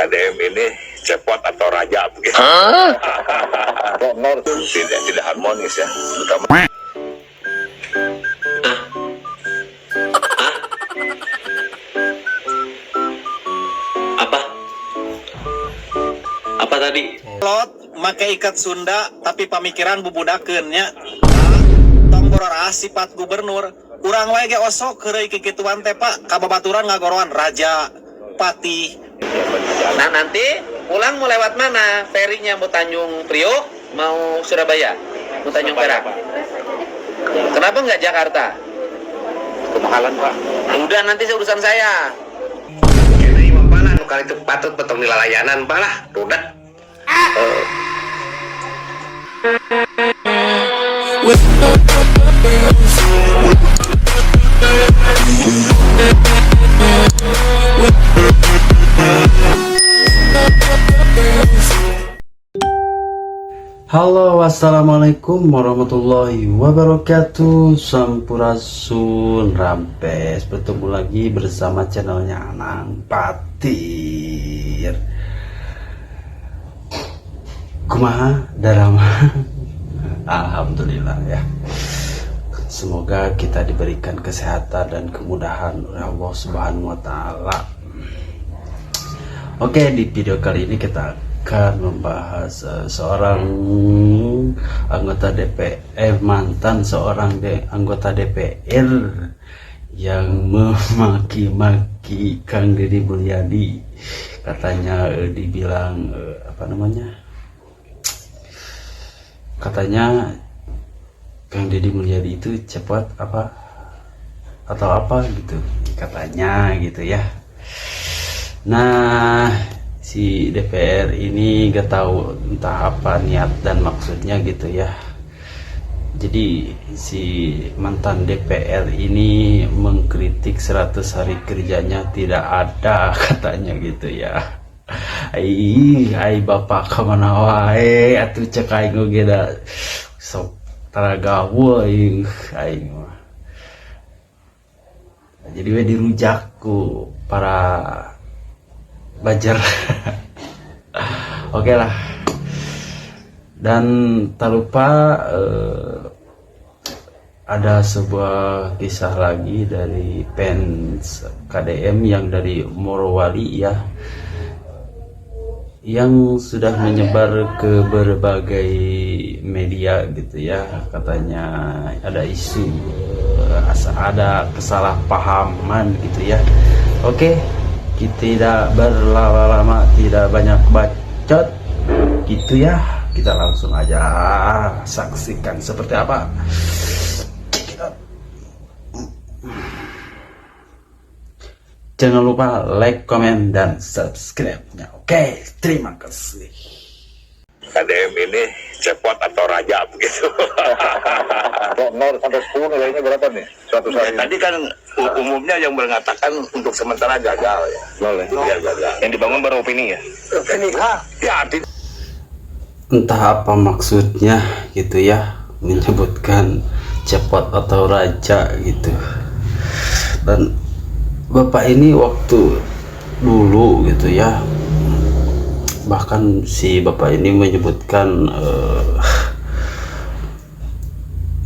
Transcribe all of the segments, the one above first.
KDM ini cepot atau raja begitu. Tidak harmonis ya, terutama Apa? Apa tadi? Lot make ikat Sunda tapi pamikiran bubudakeun nya. Tong borora sifat gubernur. Urang wae ge osok keureuy kikituan teh Pak, kababaturan ngagoroan raja, patih. Nah nanti pulang mau lewat mana? Ferinya mau Tanjung Priok, mau Surabaya, mau Tanjung Perak. Kenapa nggak Jakarta? kemahalan Pak. Udah nanti urusan saya. Ini mah pala nu kali teu patut potong di lalayanan Pak lah, rudak. Halo, wassalamualaikum warahmatullahi wabarakatuh. Sampurasun Rampes. Bertemu lagi bersama channelnya Anang Patir. Kumaha darama? Alhamdulillah ya. Semoga kita diberikan kesehatan dan kemudahan oleh Allah Subhanahu wa taala. Oke, di video kali ini kita akan membahas seorang anggota DPR, mantan seorang anggota DPR yang memaki-maki Kang Deddy Mulyadi. Katanya dibilang katanya Kang Deddy Mulyadi itu cepat atau apa gitu katanya gitu ya. Nah, si DPR ini gak tahu entah apa niat dan maksudnya gitu ya. Jadi si mantan DPR ini mengkritik 100 hari kerjanya tidak ada katanya gitu ya. Ai bapak kemana wae atuh cek aing ge da sok taragawa aing mah. Jadi we dirujak ku para bajar. Oke lah. Dan tak lupa ada sebuah kisah lagi dari fans KDM yang dari Morowali ya, yang sudah menyebar ke berbagai media gitu ya. Katanya ada isu ada kesalahpahaman gitu ya. Oke, kita tidak berlama-lama, tidak banyak bacot gitu ya. Kita langsung aja saksikan seperti apa. Jangan lupa like, komen, dan subscribe-nya. Oke, terima kasih. KDM ini cepot atau raja begitu. 0 sampai 10 nilainya berapa nih? 100 hari. Tadi kan umumnya yang mengatakan untuk sementara gagal ya. 0 ya? Ya gagal. Yang dibangun baru opini ya? Opini ya Entah apa maksudnya gitu ya, menyebutkan cepot atau raja gitu. Dan bapak ini waktu dulu gitu ya, bahkan si bapak ini menyebutkan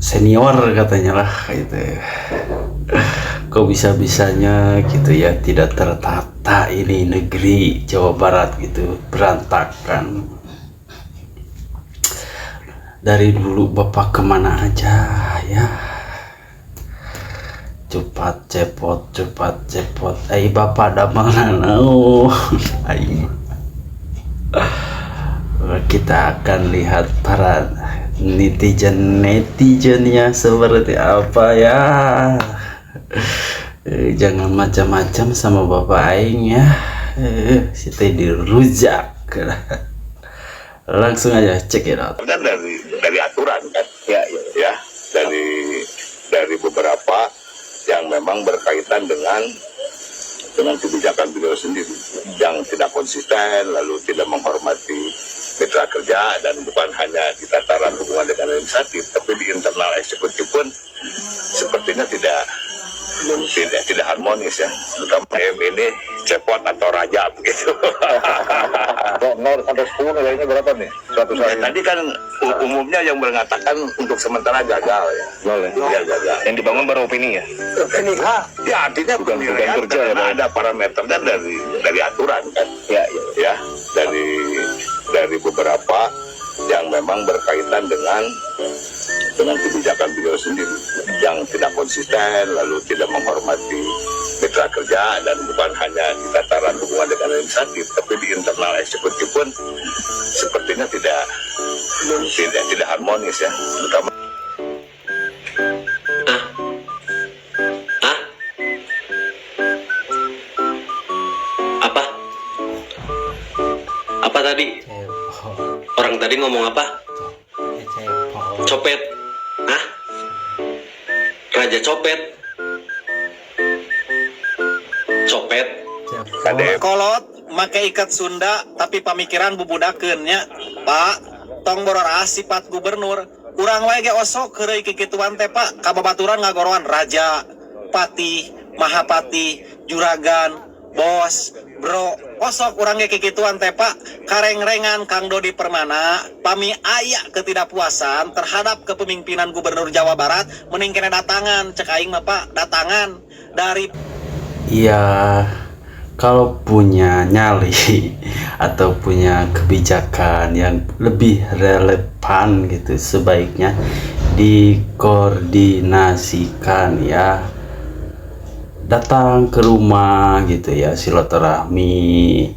senior katanya lah gitu. Kok bisa-bisanya gitu ya, tidak tertata ini negeri Jawa Barat gitu, berantakan. Dari dulu bapak kemana aja ya, cepat cepot. Bapak ada mana nau. Kita akan lihat para netizennya seperti apa ya. Jangan macam-macam sama bapak aing ya. Kita dirujak. Langsung aja check it out. kan dari aturan kan. Ya. Dari beberapa yang memang berkaitan dengan kebijakan beliau sendiri yang tidak konsisten, lalu tidak menghormati mitra kerja, dan bukan hanya di tataran hubungan dengan administratif, tapi di internal eksekutif pun sepertinya tidak tidak harmonis ya. Terutama ini cepot atau raja begitu. Kok 0 sampai 10 nilainya berapa nih? Suatu Ya, saat tadi kan umumnya yang mengatakan untuk sementara gagal ya. Ya, gagal. Yang dibangun baru opini ya? Ya artinya bukan Bukan nilai kerja ya, karena Bang? ada parameternya dari aturan kan. Ya, dari beberapa yang memang berkaitan dengan kebijakan beliau sendiri yang tidak konsisten, lalu tidak menghormati mitra kerja, dan bukan hanya di tataran hubungan dengan legislatif, tapi di internal eksekutif pun sepertinya tidak harmonis ya. Terutama Apa? Apa tadi? Orang tadi ngomong apa? Copet. Hah? Raja copet. Copet. KDM Kolot make ikat Sunda tapi pamikiran bubudakeun nya Pak tong borora sifat gubernur urang wae ge osok keureuy kikituan teh Pak kababaturan ngagoroan raja pati mahapati juragan bos bro osok urang ge kikituan teh Pak kareng-rengan Kang Dodi Permana pami aya ketidakpuasan terhadap kepemimpinan gubernur Jawa Barat mending kena datangan cek aing mah Pak datangan dari Ya, kalau punya nyali atau punya kebijakan yang lebih relevan gitu, sebaiknya dikoordinasikan ya. Datang ke rumah gitu ya, silaturahmi,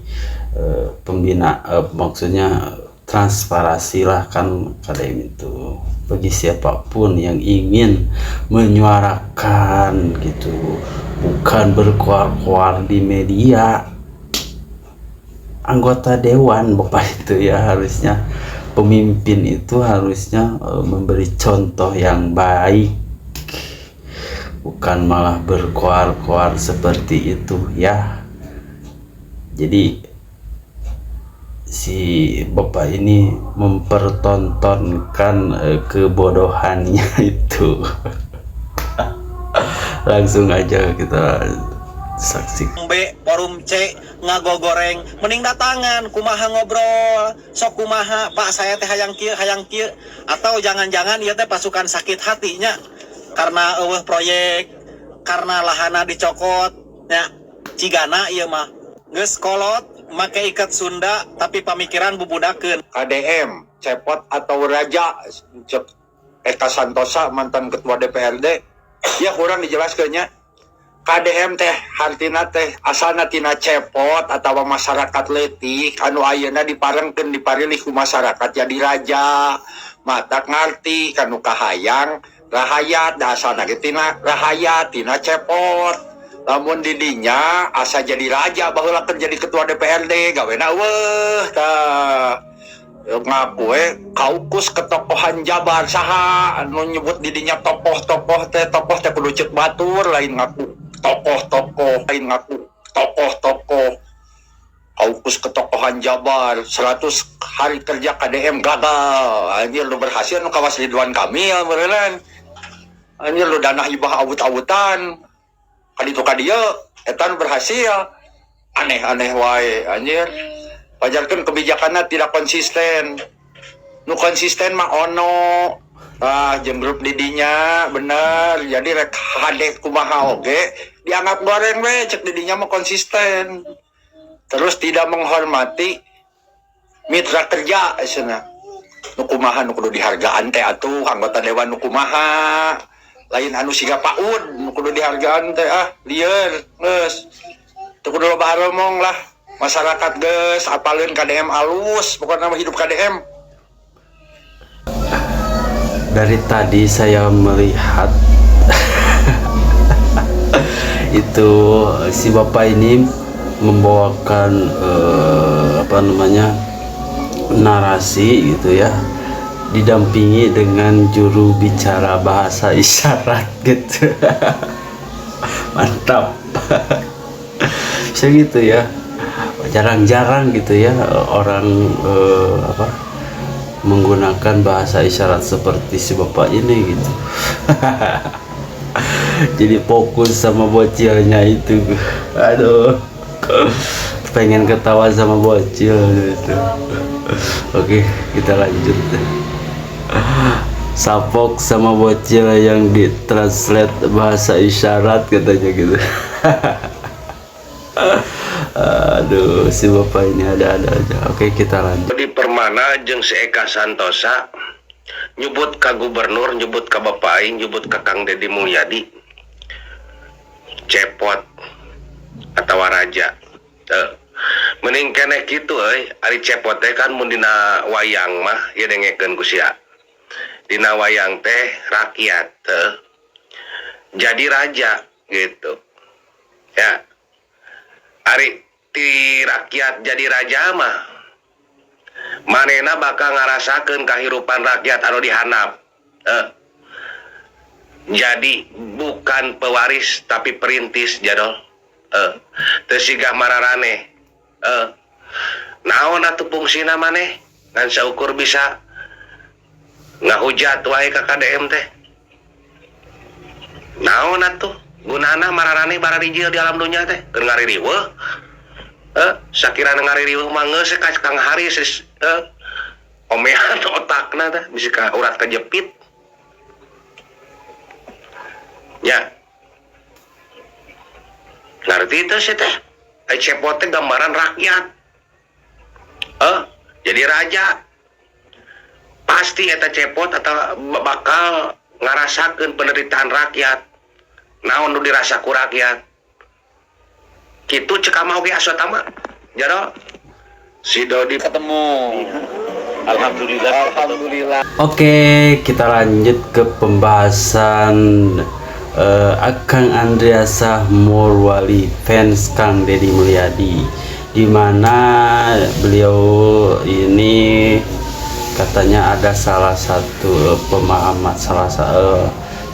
maksudnya transparasi lah kan KDM itu. Bagi siapapun yang ingin menyuarakan gitu, bukan berkuar-kuar di media. Anggota dewan Bapak itu ya, harusnya pemimpin itu harusnya memberi contoh yang baik, bukan malah berkuar-kuar seperti itu ya. Jadi si Bapak ini mempertontonkan kebodohannya itu. Langsung aja kita saksikan. B forum C ngagogoreng mending datangan kumaha ngobrol sok kumaha Pak saya teh hayang kieu atau jangan-jangan ieu teh pasukan sakit hatinya karena eueuh proyek karena lahana dicokot nya cigana ieu mah geus kolot make ikat Sunda tapi pamikiran bubudakeun. KDM, cepot atau raja, Eka Santosa mantan ketua DPRD, ya kurang dijelaskannya. KDM teh hartina teh asalna tina cepot atau masyarakat letik anu ayeuna diparengkeun diparilih ku masyarakat jadi raja matak ngarti kanu kahayang rahayat da asalna ge tina rahayat tina cepot. Lamun didinya asa jadi raja baheula keur jadi ketua DPRD gawena weuh tah ngaku kaukus ketokohan Jabar saha anu nyebut didinya tokoh-tokoh teh kudu ceuk batur lain ngaku tokoh-tokoh kaukus ketokohan Jabar 100 hari kerja KDM gagal anjir lu berhasil nu kawas Ridwan Kamil meureun anjir lu dana hibah awut-awutan kaditu kadieu eta nu berhasil aneh-aneh wae anjir pajarkeun kebijakanna tidak konsisten nu konsisten mah ono jeung grup didinya bener jadi rek hade kumaha oge dianggap goreng we cek didinya mah konsisten terus tidak menghormati mitra kerja cenah nu kumaha nu kudu dihargaan teh atuh anggota dewan nu kumaha lain anu siga paud nu kudu dihargaan teh lieur geus teu kudu loba haromong lah masyarakat geus apaleun KDM alus pokokna mah hidup KDM. Dari tadi saya melihat itu si Bapak ini membawakan narasi gitu ya, didampingi dengan juru bicara bahasa isyarat gitu. Mantap. Segitu ya, jarang-jarang gitu ya orang menggunakan bahasa isyarat seperti si Bapak ini gitu. jadi fokus sama bocilnya itu. Aduh, pengen ketawa sama bocil gitu. Oke, kita lanjut. Sapok sama bocil yang ditranslate bahasa isyarat katanya gitu. Aduh, si bapak ini ada-ada aja. Oke, kita lanjut. Di Permana jeung si Eka Santosa nyebut ka gubernur, nyebut ka bapak aing, nyebut ka Kang Deddy Mulyadi cepot atau raja. Mending kene kitu ari cepot teh kan mun dina wayang mah ya dengekeun ku sia. Dina wayang teh rakyat jadi raja gitu. Ya. Ari ti rakyat jadi raja mah manena bakal ngarasakeun kahirupan rakyat anu dihandap. Jadi bukan pewaris tapi perintis jadol. Teu sigah mararane. Naon atuh fungsina maneh ngan saukur bisa ngahujat wae ka KDM teh. Naon atuh gunana mararane bararijil di alam dunia teh keur ngaririweuh. Sakira ngaririweuh mah geus ka Kang Haris omehan otakna teh bisa ka urat kejepit. Ya. Ngarti itu sih teh. Cepot teh gambaran rakyat. Jadi raja. Pasti eta cepot atau bakal ngarasakeun penderitaan rakyat. Naon nu dirasa ku rakyat. Kitu cek ama oge aswatama. Jaro si Dodi Ketemu. Alhamdulillah. Oke, kita lanjut ke pembahasan Akang Andreasa Morwali, fans Kang Deddy Mulyadi, di mana beliau ini katanya ada salah satu pemahaman,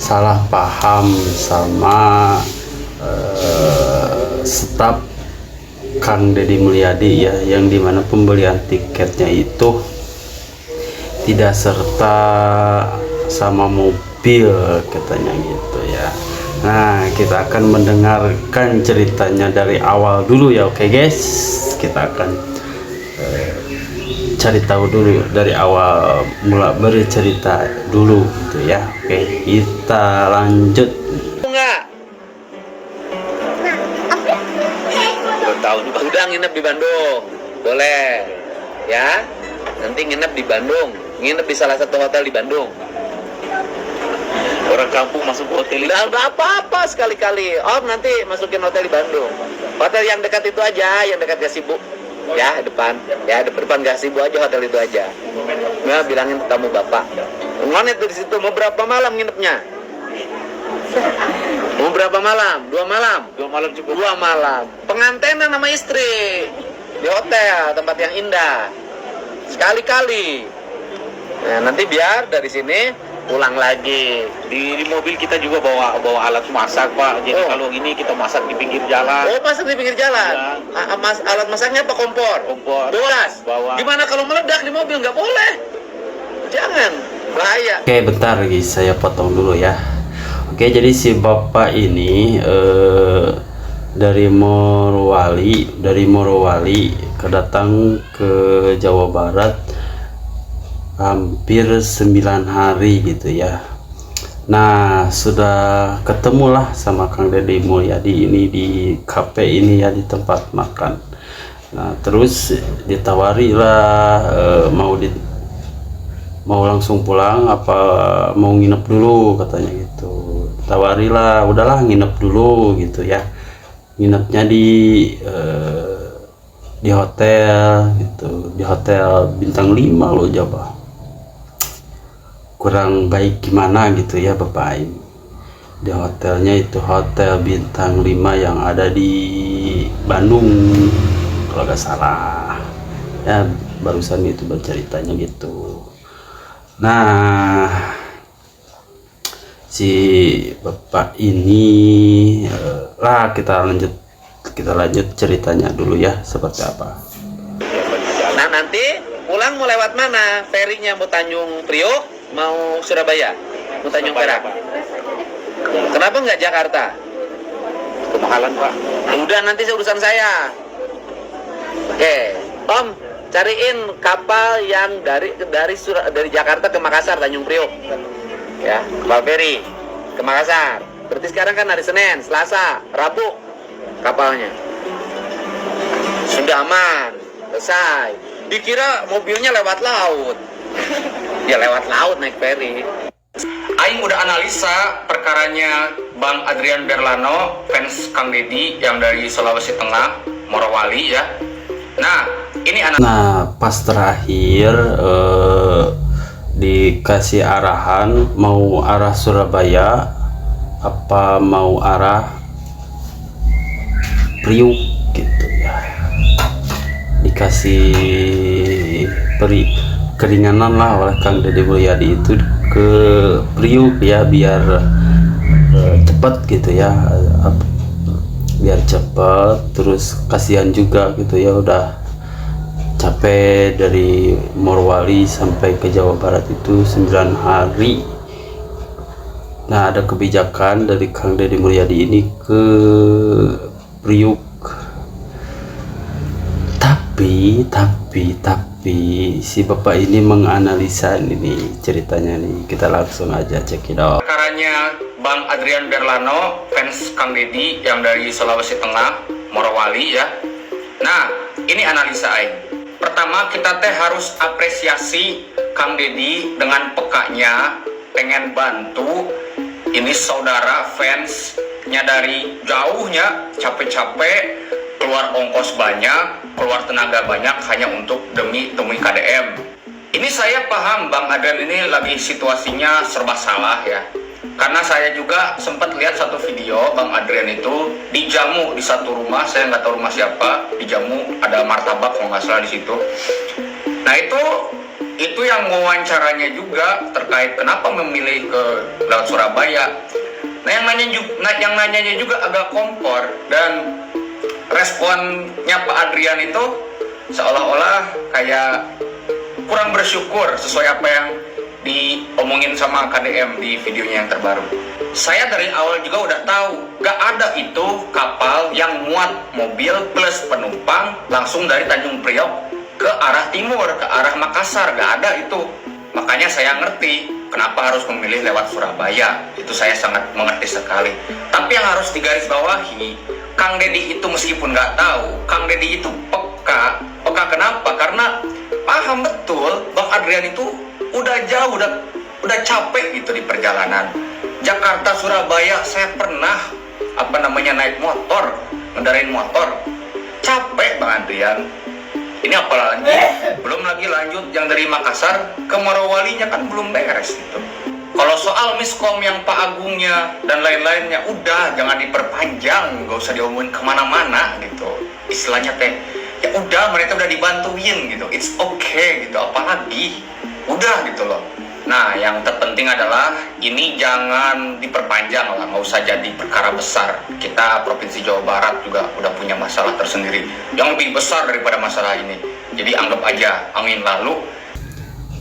salah paham sama staf Kang Deddy Mulyadi ya, yang dimana pembelian tiketnya itu tidak serta sama mobil katanya gitu ya. Nah, kita akan mendengarkan ceritanya dari awal dulu ya. Oke guys, kita akan cari tahu dulu dari awal mula bercerita dulu gitu ya. Oke, kita lanjut. Enggak. Udah nginep di Bandung. Boleh. Ya. Nanti nginep di Bandung. Nginep di salah satu hotel di Bandung. Orang kampung masuk hotel. Udah apa-apa sekali-kali. Om nanti masukin hotel di Bandung. Hotel yang dekat itu aja, yang dekat Gasibu. Ya, depan. Ya, depan Gasibu aja, hotel itu aja. Nggak bilangin tamu bapak. Ngonet tuh di situ. Mau berapa malam nginepnya? Mau berapa malam? 2 malam? 2 malam cukup. 2 malam. Pengantenan sama istri di hotel, tempat yang indah. Sekali-kali. Nah, nanti biar dari sini pulang lagi. Di mobil kita juga bawa alat masak, Pak. Jadi kalau ini kita masak di pinggir jalan. Oh, masak di pinggir jalan. Ya. Alat masaknya apa? Kompor. Bolas. Bawa. Gimana kalau meledak di mobil? Nggak boleh. Jangan. Bahaya. Oke, bentar guys, saya potong dulu ya. Oke, jadi si bapak ini dari Morowali kedatang ke Jawa Barat hampir 9 hari gitu ya. Nah, sudah ketemulah sama Kang Deddy Mulyadi ini di kafe ini ya, di tempat makan. Nah, terus ditawari lah mau langsung pulang apa mau nginep dulu katanya gitu. Tawarilah, udahlah nginep dulu gitu ya. Nginepnya di hotel gitu, di hotel bintang 5 loh Jawa. Kurang baik gimana gitu ya Bapak ini. Di hotelnya itu hotel bintang 5 yang ada di Bandung kalau nggak salah ya, barusan itu berceritanya gitu. Nah, si bapak ini kita lanjut ceritanya dulu ya, seperti apa. Nah, nanti pulang mau lewat mana? Ferinya mau Tanjung Priok, mau Surabaya, mau Tanjung Perak. Kenapa nggak Jakarta? Kemahalan, Pak. Udah, nanti urusan saya. Oke, Om, cariin kapal yang dari Jakarta ke Makassar, Tanjung Priok. Ya, kapal feri ke Makassar. Berarti sekarang kan hari Senin, Selasa, Rabu kapalnya. Sudah aman, selesai. Dikira mobilnya lewat laut. Ya lewat laut naik feri. Aing udah analisa perkaranya Bang Adrian Berlano, fans Kang Deddy yang dari Sulawesi Tengah, Morowali ya. Nah, ini Nah, pas terakhir dikasih arahan mau arah Surabaya apa mau arah Priuk gitu ya. Dikasih keringanan lah oleh Kang Deddy Mulyadi itu ke Priuk ya, biar cepat gitu ya, biar cepat. Terus kasihan juga gitu ya, udah capek dari Morowali sampai ke Jawa Barat itu 9 hari. Nah, ada kebijakan dari Kang Deddy Mulyadi ini ke Priuk. Tapi si bapak ini menganalisa ini ceritanya nih. Kita langsung aja cekidot. perkaranya Bang Adrian Berlano, fans Kang Deddy yang dari Sulawesi Tengah, Morowali ya. Nah, ini analisa Aing. Pertama, kita teh harus apresiasi Kang Deddy dengan pekanya, pengen bantu ini saudara fansnya dari jauhnya, capek-capek, keluar ongkos banyak, keluar tenaga banyak hanya untuk demi temui KDM. Ini saya paham Bang Adrian ini lagi situasinya serba salah ya. Karena saya juga sempat lihat satu video Bang Adrian itu dijamu di satu rumah, saya nggak tahu rumah siapa, dijamu, ada martabak kalau nggak salah di situ. Nah itu yang wawancaranya juga terkait kenapa memilih ke Laut Surabaya. Nah yang nanyanya juga agak kompor, dan responnya Pak Adrian itu seolah-olah kayak kurang bersyukur sesuai apa yang diomongin sama KDM di videonya yang terbaru. Saya dari awal juga udah tahu gak ada itu kapal yang muat mobil plus penumpang langsung dari Tanjung Priok ke arah timur, ke arah Makassar, gak ada itu. Makanya saya ngerti kenapa harus memilih lewat Surabaya. Itu saya sangat mengerti sekali. Tapi yang harus digarisbawahi, Kang Deddy itu meskipun nggak tahu, Kang Deddy itu peka. Peka kenapa? Karena paham betul Bang Adrian itu udah jauh, udah capek gitu di perjalanan. Jakarta Surabaya saya pernah naik motor, ngendarain motor. Capek Bang Adrian. Ini apalagi belum lagi lanjut yang dari Makassar ke Morowalinya kan belum beres gitu. Kalau soal miskom yang Pak Agungnya dan lain-lainnya, udah jangan diperpanjang, gak usah diomongin kemana-mana gitu. Istilahnya teh, ya udah mereka udah dibantuin gitu, it's okay gitu, apalagi udah gitu loh. Nah yang terpenting adalah ini jangan diperpanjang lah, nggak usah jadi perkara besar. Kita Provinsi Jawa Barat juga udah punya masalah tersendiri yang lebih besar daripada masalah ini. Jadi anggap aja angin lalu.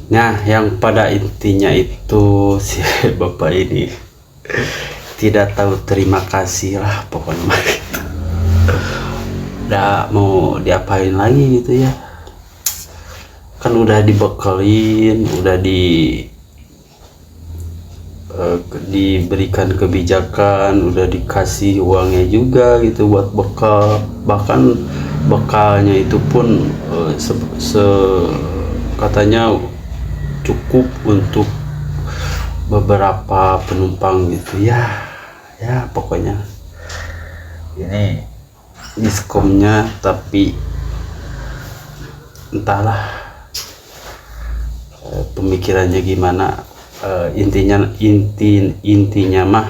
Nah, yang pada intinya itu si bapak ini tidak tahu terima kasih lah pokoknya. Udah mau diapain lagi gitu ya. Kan udah dibekelin, udah diberikan kebijakan, udah dikasih uangnya juga gitu buat bekal. Bahkan bekalnya itu pun katanya cukup untuk beberapa penumpang gitu ya. Ya pokoknya ini diskomnya, tapi entahlah pemikirannya gimana. Intinya mah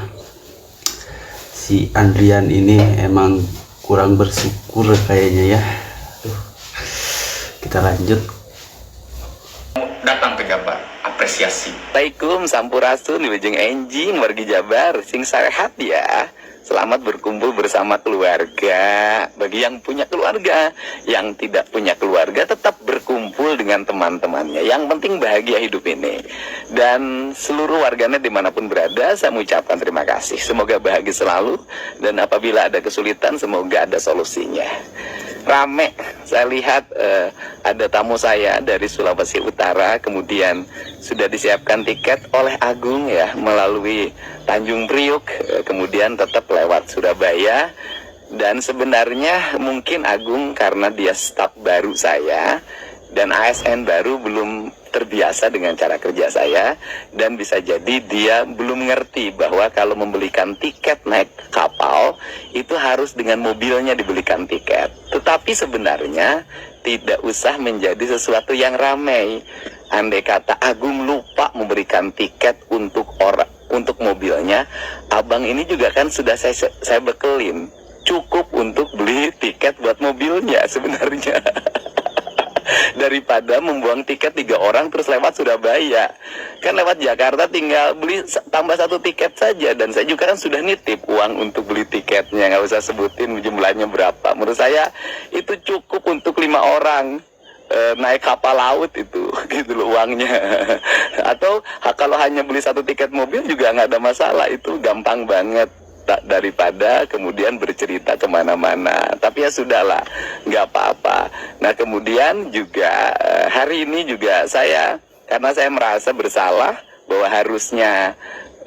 si Adrian ini emang kurang bersyukur kayaknya ya. Kita lanjut. Datang ke Jabar, apresiasi. Assalamualaikum, sampurasun, wilujeng enjing, wargi Jabar, sing sehat ya. Selamat berkumpul bersama keluarga. Bagi yang punya keluarga, yang tidak punya keluarga tetap berkumpul dengan dengan teman-temannya. Yang penting bahagia hidup ini. Dan seluruh warganet dimanapun berada, saya mengucapkan terima kasih. Semoga bahagia selalu, dan apabila ada kesulitan, semoga ada solusinya. Rame, saya lihat ada tamu saya dari Sulawesi Utara, kemudian sudah disiapkan tiket oleh Agung ya, melalui Tanjung Priuk, kemudian tetap lewat Surabaya. Dan sebenarnya mungkin Agung karena dia staf baru saya dan ASN baru, belum terbiasa dengan cara kerja saya, dan bisa jadi dia belum ngerti bahwa kalau membelikan tiket naik kapal itu harus dengan mobilnya dibelikan tiket. Tetapi sebenarnya tidak usah menjadi sesuatu yang ramai. Andai kata Agung lupa memberikan tiket untuk mobilnya, abang ini juga kan sudah saya bekelin, cukup untuk beli tiket buat mobilnya sebenarnya. Daripada membuang tiket 3 orang terus lewat Surabaya, kan lewat Jakarta tinggal beli tambah 1 tiket saja. Dan saya juga kan sudah nitip uang untuk beli tiketnya, nggak usah sebutin jumlahnya berapa. Menurut saya itu cukup untuk 5 orang naik kapal laut itu, gitu loh uangnya. Atau kalau hanya beli 1 tiket mobil juga nggak ada masalah, itu gampang banget. Daripada kemudian bercerita kemana-mana. Tapi ya sudahlah, nggak apa-apa. Nah kemudian juga hari ini juga karena saya merasa bersalah bahwa harusnya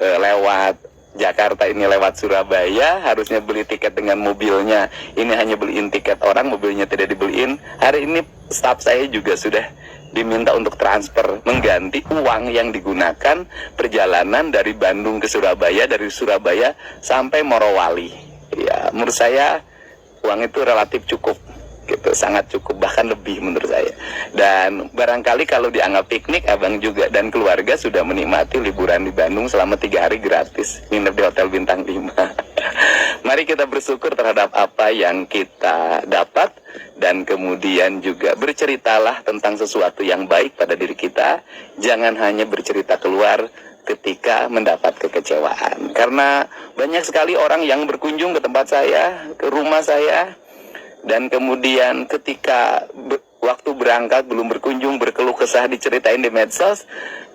lewat Jakarta ini lewat Surabaya, harusnya beli tiket dengan mobilnya, ini hanya beliin tiket orang, mobilnya tidak dibeliin. Hari ini staf saya juga sudah diminta untuk transfer, mengganti uang yang digunakan perjalanan dari Bandung ke Surabaya, dari Surabaya sampai Morowali. Ya, menurut saya uang itu relatif cukup, gitu, sangat cukup, bahkan lebih menurut saya. Dan barangkali kalau dianggap piknik, abang juga dan keluarga sudah menikmati liburan di Bandung selama 3 hari gratis, nginep di Hotel Bintang 5. Mari kita bersyukur terhadap apa yang kita dapat, dan kemudian juga berceritalah tentang sesuatu yang baik pada diri kita. Jangan hanya bercerita keluar ketika mendapat kekecewaan. Karena banyak sekali orang yang berkunjung ke tempat saya, ke rumah saya, dan kemudian ketika waktu berangkat belum berkunjung, berkeluh kesah, diceritain di medsos.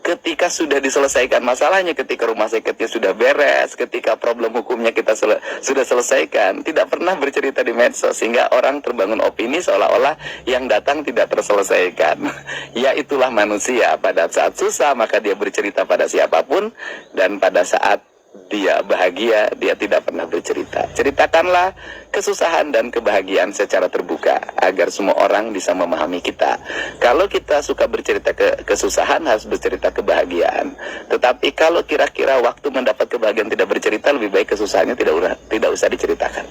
Ketika sudah diselesaikan masalahnya, ketika rumah sakitnya sudah beres, ketika problem hukumnya kita sudah selesaikan, tidak pernah bercerita di medsos, sehingga orang terbangun opini seolah-olah yang datang tidak terselesaikan. Ya itulah manusia, pada saat susah maka dia bercerita pada siapapun, dan pada saat dia bahagia, dia tidak pernah bercerita. Ceritakanlah kesusahan dan kebahagiaan secara terbuka, agar semua orang bisa memahami kita. Kalau kita suka bercerita kesusahan, harus bercerita kebahagiaan. Tetapi kalau kira-kira waktu mendapat kebahagiaan tidak bercerita, lebih baik kesusahannya tidak usah diceritakan.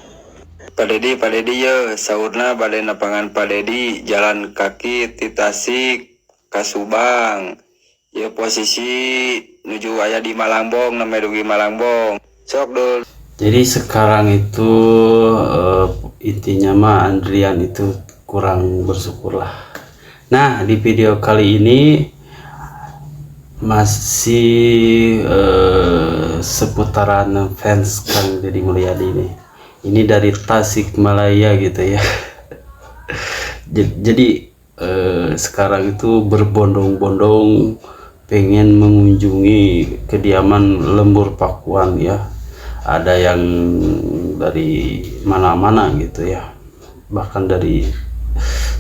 Pak Dedi ya, saurna balai napangan Pak Dedi, jalan kaki ti Tasik ka Subang. Ya posisi nuju aya di Malangbong, namanya dugi Malangbong. Sok dul. Jadi sekarang itu intinya mah Andrian itu kurang bersyukur lah. Nah di video kali ini masih seputaran fans Kang Deddy Mulyadi ini. Ini dari Tasikmalaya gitu ya. Jadi sekarang itu berbondong-bondong pengen mengunjungi kediaman Lembur Pakuan ya. Ada yang dari mana-mana gitu ya, bahkan dari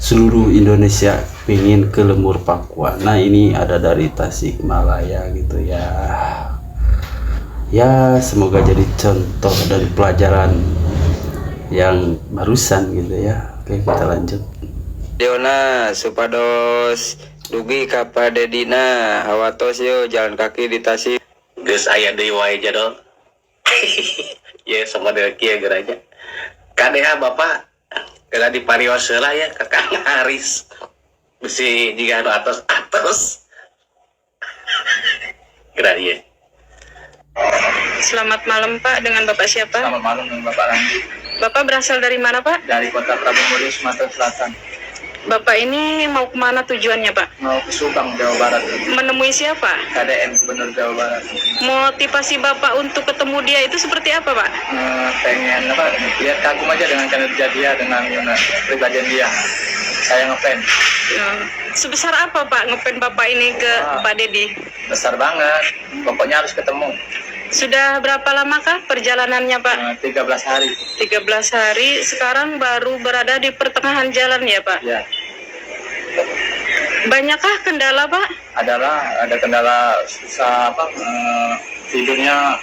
seluruh Indonesia pengen ke Lembur Pakuan. Nah ini ada dari Tasikmalaya gitu ya. Ya semoga jadi contoh dan pelajaran yang barusan gitu ya. Oke kita lanjut. Deona supados dugi ka Pak Dedina, hawatos yo jalan kaki di Tasik. Geus aya deui wae jadol. Ya sama deui kieu geranya. Kadea Bapak geula diparios heula ya ka Kang Haris. Bisi jiga anu atos. Geura ieu. Selamat malam Pak, dengan Bapak siapa? Selamat malam dengan Bapak Randi. Bapak berasal dari mana Pak? Dari Kota Prabu Mulyo, Sumatera Selatan. Bapak ini mau kemana tujuannya Pak? Mau ke Subang, Jawa Barat. Menemui siapa? KDM Gubernur Jawa Barat. Motivasi Bapak untuk ketemu dia itu seperti apa Pak? Pengen lihat kagum aja dengan kinerja dia, dengan kepribadian dia. saya ngepen. Sebesar apa Pak ngepen Bapak ini ke Pak Dedi? Besar banget. Pokoknya harus ketemu. Sudah berapa lamakah perjalanannya Pak? 13 hari. 13 hari, sekarang baru berada di pertengahan jalan ya Pak? Ya. Banyakkah kendala Pak? Ada kendala susah tidurnya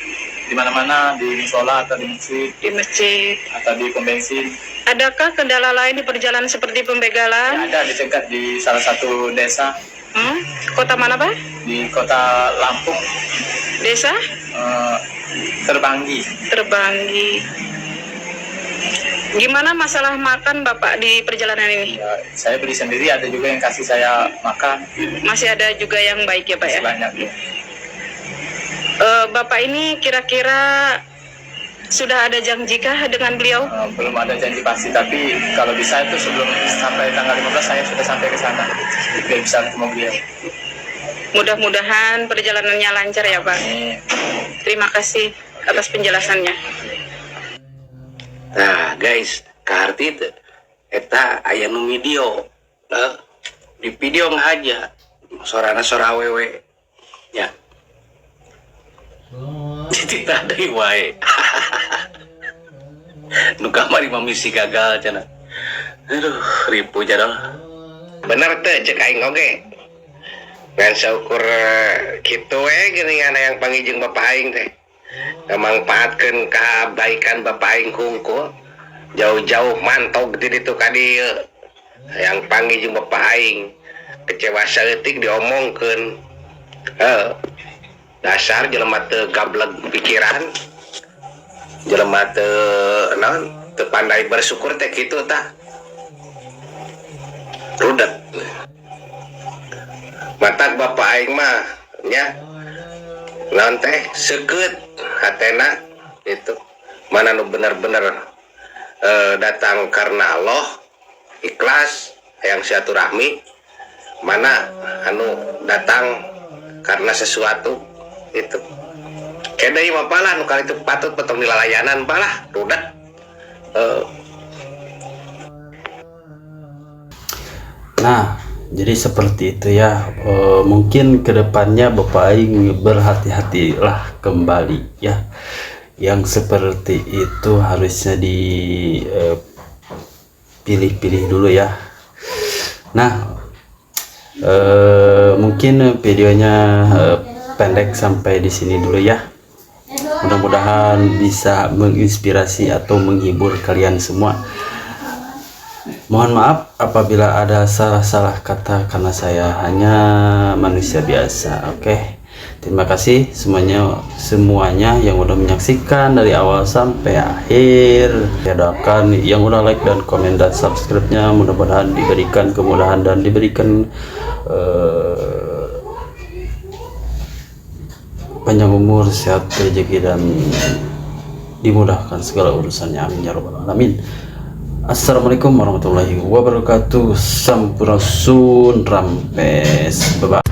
di mana-mana, di musola atau di masjid. Di masjid. Atau di pom bensin. Adakah kendala lain di perjalanan seperti pembegalan? Ya, ada di dekat di salah satu desa. Kota mana Pak? Di kota Lampung. Desa? Terbanggi. Terbanggi. Gimana masalah makan Bapak di perjalanan ini? Ya, saya beli sendiri, ada juga yang kasih saya makan. Masih ada juga yang baik ya Pak ya? Banyak ya. Bapak ini kira-kira sudah ada janjikah dengan beliau? Belum ada janji pasti, tapi kalau bisa itu sebelum sampai tanggal 15 saya sudah sampai ke sana. Biar bisa ketemu beliau. Mudah-mudahan perjalanannya lancar ya Pak. Terima kasih atas penjelasannya. Nah guys, karti itu eta aya nu video. Di video ngahaja sorana sora awewe ya. Jadi ada wae. Nu kamari mamisi gagal cenah. Aduh, ripu jadol. Bener teh cek aing oge. Ngan saukur kitu we geuningan yang pangijeng Bapak aing teh. Mangpaatkeun kabaikan Bapak aing kungkul. Jauh-jauh mantog di ditu ka dieu. Yang pangijeng Bapak aing kecewa saeutik diomongkeun. Dasar jelema teu gablek pikiran. Jelema teu naon teu pandai bersyukur teh kitu tah. Rudet. Matak Bapak aing mah nya naon teh seukeut hatena itu. Mana nu bener-bener datang karena Allah, ikhlas, hayang silaturahmi. Mana anu datang karena sesuatu itu. Kedai mah palah nu kali itu patut potong dilalayanan palah rudet. Nah, jadi seperti itu ya. Mungkin kedepannya Bapak Aing berhati-hatilah kembali ya. Yang seperti itu harusnya dipilih-pilih dulu ya. Nah, mungkin videonya pendek sampai di sini dulu ya. Mudah-mudahan bisa menginspirasi atau menghibur kalian semua. Mohon maaf apabila ada salah-salah kata karena saya hanya manusia biasa. Oke. Terima kasih semuanya yang udah menyaksikan dari awal sampai akhir. Saya doakan yang udah like dan komen dan subscribe-nya mudah-mudahan diberikan kemudahan dan diberikan panjang umur, sehat, rezeki dan dimudahkan segala urusannya. Amin ya rabbal alamin. Assalamualaikum warahmatullahi wabarakatuh. Sampurasun rampes. Bye bye.